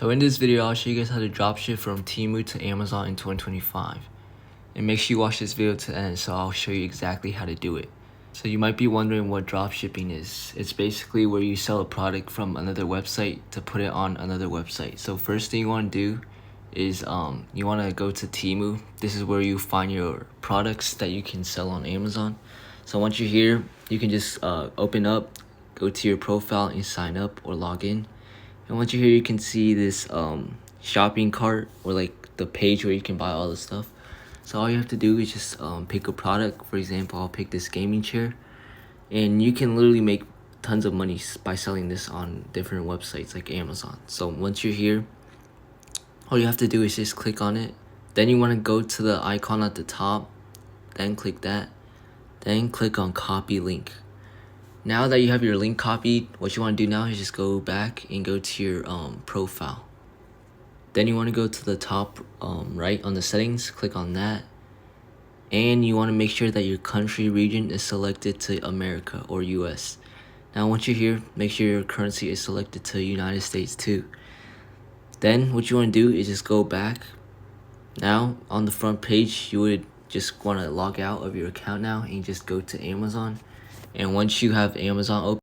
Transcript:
So in this video, I'll show you guys how to dropship from Temu to Amazon in 2025. And make sure you watch this video to the end, so I'll show you exactly how to do it. So you might be wondering what dropshipping is. It's basically where you sell a product from another website to put it on another website. So first thing you want to do is you want to go to Temu. This is where you find your products that you can sell on Amazon. So once you're here, you can just open up, go to your profile and sign up or log in. And once you're here, you can see this shopping cart, or like the page where you can buy all the stuff. So all you have to do is just pick a product. For example, I'll pick this gaming chair, and you can literally make tons of money by selling this on different websites like Amazon. So once you're here, all you have to do is just click on it. Then you want to go to the icon at the top, then click that, then click on copy link. Now that you have your link copied, what you want to do now is just go back and go to your profile. Then you want to go to the top right on the settings, click on that. And you want to make sure that your country region is selected to America or US. Now once you're here, make sure your currency is selected to United States too. Then what you want to do is just go back. Now on the front page, you would just want to log out of your account now and just go to Amazon. And once you have Amazon open,